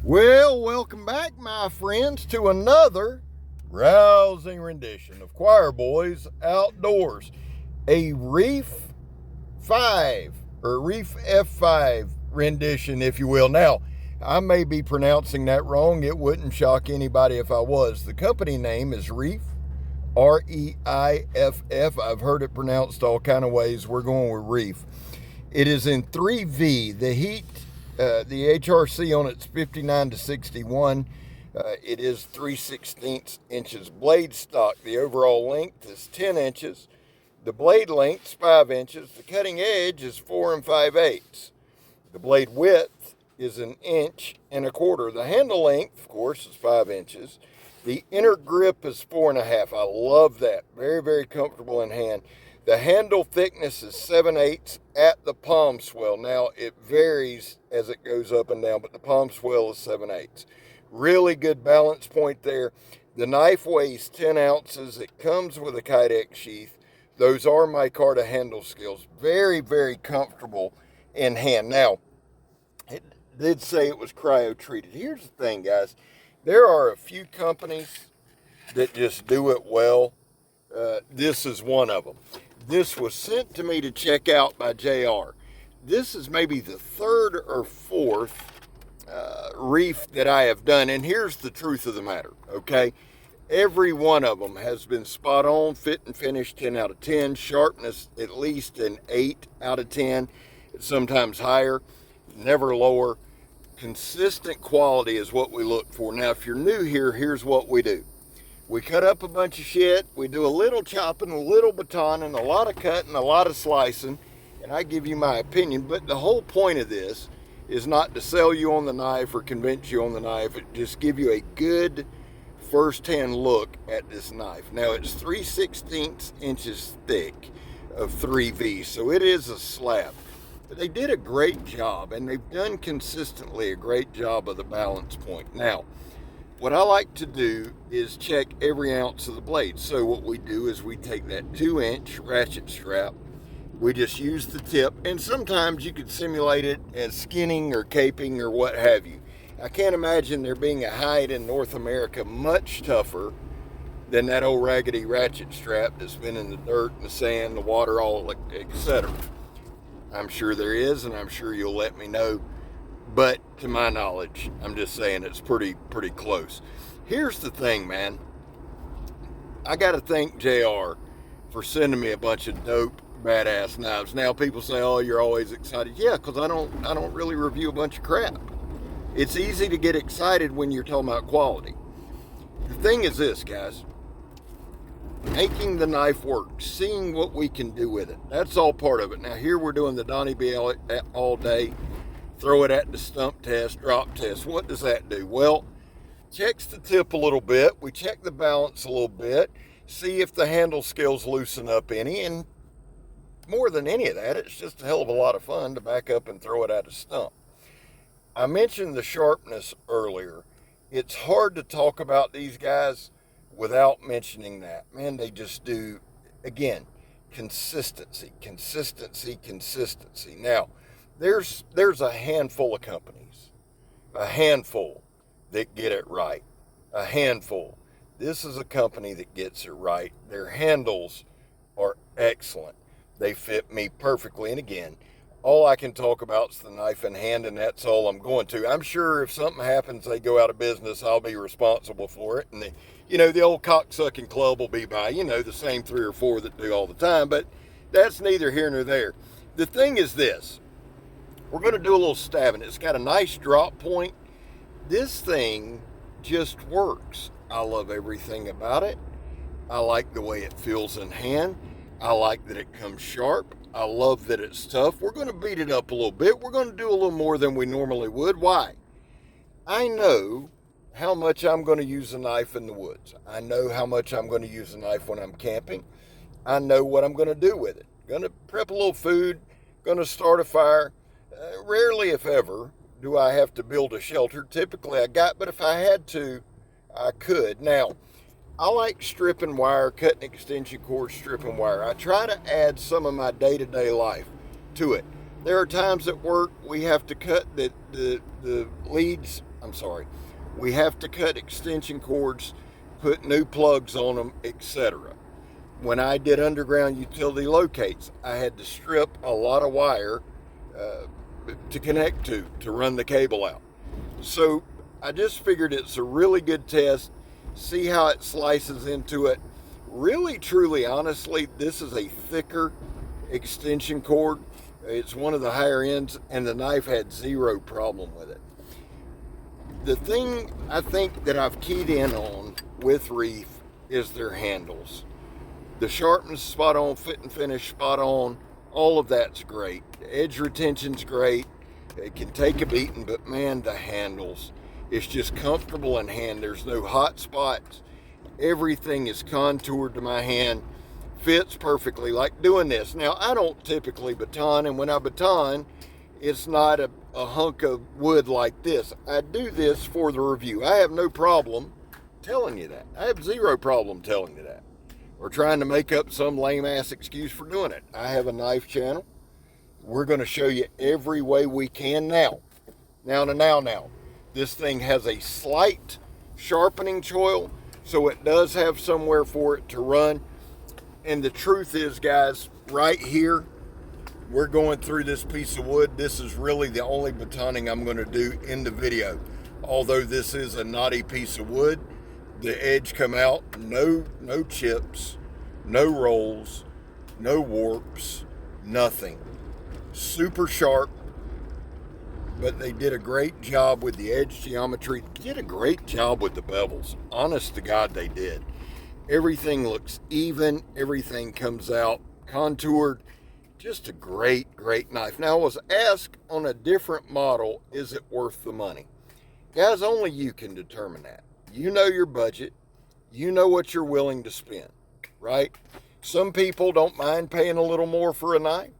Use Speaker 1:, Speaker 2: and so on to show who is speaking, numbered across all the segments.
Speaker 1: Well, welcome back, my friends, to another rousing rendition of Choir Boys Outdoors. A Reiff 5 or Reiff F5 rendition, if you will. Now, I may be pronouncing that wrong. It wouldn't shock anybody if I was. The company name is Reiff, Reiff. I've heard it pronounced all kind of ways. We're going with Reiff. It is in 3V. The heat, the HRC on it's 59 to 61. It is 3/16 inches blade stock. The overall length is 10 inches. The blade length is 5 inches. The cutting edge is 4 5/8. The blade width is 1.25 inches. The handle length, of course, is 5 inches. The inner grip is 4.5. I love that. Very, very comfortable in hand. The handle thickness is 7/8 at the palm swell. Now, it varies as it goes up and down, but the palm swell is 7/8. Really good balance point there. The knife weighs 10 ounces. It comes with a Kydex sheath. Those are micarta handle skills. Very, very comfortable in hand. Now, it did say it was cryo-treated. Here's the thing, guys. There are a few companies that just do it well. This is one of them. This was sent to me to check out by JR. This is maybe the third or fourth Reiff that I have done. And here's the truth of the matter, okay? Every one of them has been spot on, fit and finish, 10 out of 10. Sharpness, at least an 8 out of 10. Sometimes higher, never lower. Consistent quality is what we look for. Now, if you're new here, here's what we do. We cut up a bunch of shit. We do a little chopping, a little batoning, a lot of cutting, a lot of slicing, and I give you my opinion. But the whole point of this is not to sell you on the knife or convince you on the knife. It just give you a good first-hand look at this knife. Now, it's 3/16 inches thick of 3V, so it is a slab. But they did a great job, and they've done consistently a great job of the balance point. Now, what I like to do is check every ounce of the blade. So what we do is we take that 2-inch ratchet strap, we just use the tip, and sometimes you could simulate it as skinning or caping or what have you. I can't imagine there being a hide in North America much tougher than that old raggedy ratchet strap that's been in the dirt and the sand, the water, all etc. I'm sure there is, and I'm sure you'll let me know. But to my knowledge, I'm just saying it's pretty close. Here's the thing, man. I got to thank JR for sending me a bunch of dope, badass knives. Now people say, "Oh, you're always excited." Yeah, because I don't really review a bunch of crap. It's easy to get excited when you're talking about quality. The thing is this, guys. Making the knife work, seeing what we can do with it. That's all part of it. Now here we're doing the Donnie B all day. Throw it at the stump test, drop test. What does that do? Well, checks the tip a little bit. We check the balance a little bit. See if the handle scales loosen up any. And more than any of that, it's just a hell of a lot of fun to back up and throw it at a stump. I mentioned the sharpness earlier. It's hard to talk about these guys without mentioning that. Man, they just do, again, consistency. Now, there's a handful of companies, a handful that get it right, a handful. This is a company that gets it right. Their handles are excellent. They fit me perfectly. And again, all I can talk about is the knife in hand, and that's all I'm going to. I'm sure if something happens, they go out of business, I'll be responsible for it. And the old cocksucking club will be by, the same 3 or 4 that do all the time. But that's neither here nor there. The thing is this. We're going to do a little stabbing. It's got a nice drop point. This thing just works. I love everything about it. I like the way it feels in hand. I like that it comes sharp. I love that it's tough. We're going to beat it up a little bit. We're going to do a little more than we normally would. Why? I know how much I'm going to use a knife in the woods. I know how much I'm going to use a knife when I'm camping. I know what I'm going to do with it. Going to prep a little food. Going to start a fire. Rarely, if ever, do I have to build a shelter. Typically, but if I had to, I could. Now, I like stripping wire, cutting extension cords, stripping wire. I try to add some of my day-to-day life to it. There are times at work we have to cut the leads I'm sorry. We have to cut extension cords, put new plugs on them, etc. When I did underground utility locates, I had to strip a lot of wire to connect to run the cable out. So I just figured it's a really good test. See how it slices into it. Really, truly, honestly, this is a thicker extension cord. It's one of the higher ends, and the knife had zero problem with it. The thing I think that I've keyed in on with Reiff is their handles. The sharpness spot on, fit and finish spot on, all of that's great. The edge retention's great. It can take a beating, but man, the handles, it's just comfortable in hand. There's no hot spots. Everything is contoured to my hand, fits perfectly, like doing this. Now, I don't typically baton, and when I baton, it's not a hunk of wood like this. I do this for the review. I have no problem telling you that. I have zero problem telling you that, or trying to make up some lame ass excuse for doing it. I have a knife channel. We're going to show you every way we can now. Now. This thing has a slight sharpening choil, so it does have somewhere for it to run. And the truth is, guys, right here, we're going through this piece of wood. This is really the only batoning I'm going to do in the video. Although this is a knotty piece of wood, the edge come out, no chips, no rolls, no warps, nothing. Super sharp, but they did a great job with the edge geometry, did a great job with the bevels. Honest to God, they did. Everything looks even, everything comes out contoured. Just a great knife. Now, I was asked on a different model, is it worth the money? Guys, only you can determine that. You know your budget. You know what you're willing to spend, right? Some people don't mind paying a little more for a knife.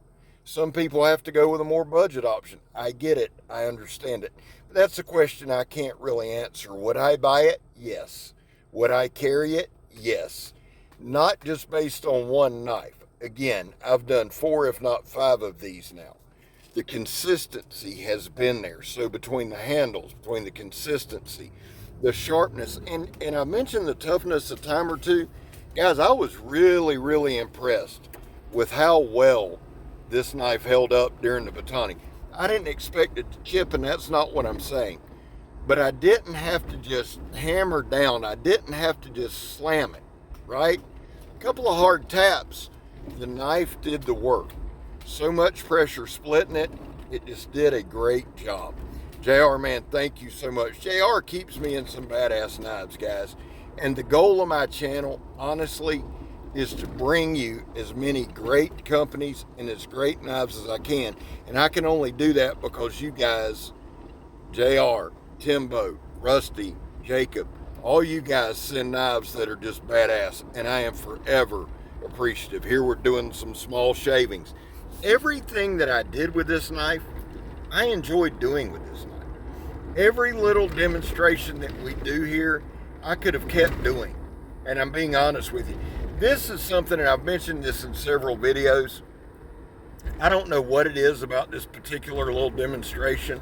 Speaker 1: Some people have to go with a more budget option. I get it. I understand it. But that's a question I can't really answer. Would I buy it? Yes. Would I carry it? Yes. Not just based on one knife. Again, I've done 4, if not 5 of these now. The consistency has been there. So between the handles, between the consistency, the sharpness, and I mentioned the toughness a time or two. Guys, I was really impressed with how well this knife held up during the batoning. I didn't expect it to chip, and that's not what I'm saying. But I didn't have to just hammer down. I didn't have to just slam it, right? A couple of hard taps, the knife did the work. So much pressure splitting it, it just did a great job. JR, man, thank you so much. JR keeps me in some badass knives, guys. And the goal of my channel, honestly, is to bring you as many great companies and as great knives as I can. And I can only do that because you guys, JR, Timbo, Rusty, Jacob, all you guys send knives that are just badass, and I am forever appreciative. Here we're doing some small shavings. Everything that I did with this knife, I enjoyed doing with this knife. Every little demonstration that we do here, I could have kept doing, and I'm being honest with you. This is something, and I've mentioned this in several videos. I don't know what it is about this particular little demonstration,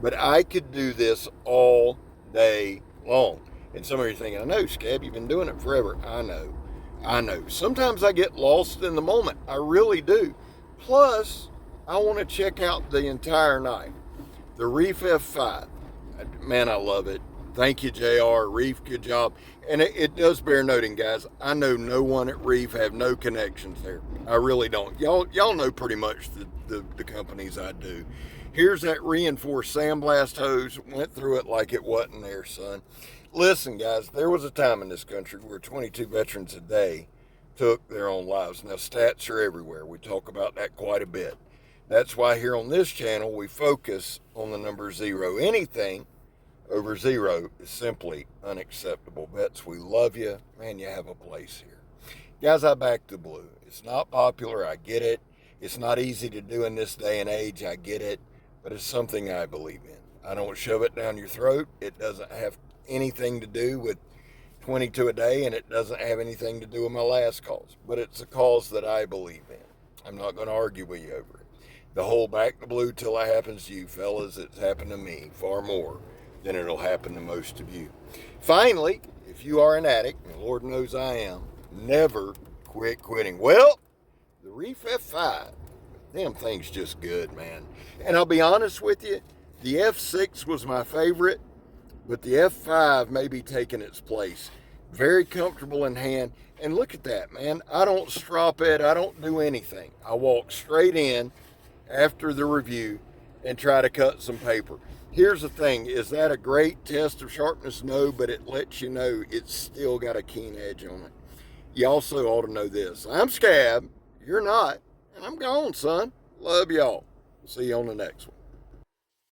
Speaker 1: but I could do this all day long. And some of you are thinking, I know, Scab, you've been doing it forever. I know. Sometimes I get lost in the moment. I really do. Plus, I want to check out the entire knife. The Reiff F5. Man, I love it. Thank you, JR. Reiff, good job. And it does bear noting, guys, I know no one at Reiff, have no connections there. I really don't. Y'all know pretty much the companies I do. Here's that reinforced sandblast hose. Went through it like it wasn't there, son. Listen, guys, there was a time in this country where 22 veterans a day took their own lives. Now, stats are everywhere. We talk about that quite a bit. That's why here on this channel, we focus on the number 0. Anything over 0 is simply unacceptable. Vets, we love you. Man, you have a place here. Guys, I back the blue. It's not popular. I get it. It's not easy to do in this day and age. I get it. But it's something I believe in. I don't shove it down your throat. It doesn't have anything to do with 22 a day, and it doesn't have anything to do with my last cause. But it's a cause that I believe in. I'm not going to argue with you over it. The whole back the blue till it happens to you, fellas. It's happened to me far more than it'll happen to most of you. Finally, if you are an addict, and Lord knows I am, never quit quitting. Well, the Reiff F5, damn thing's just good, man. And I'll be honest with you, the F6 was my favorite, but the F5 may be taking its place. Very comfortable in hand. And look at that, man. I don't strop it. I don't do anything. I walk straight in after the review and try to cut some paper. Here's the thing. Is that a great test of sharpness? No, but it lets you know it's still got a keen edge on it. You also ought to know this. I'm Scab. You're not. And I'm gone, son. Love y'all. See you on the next one.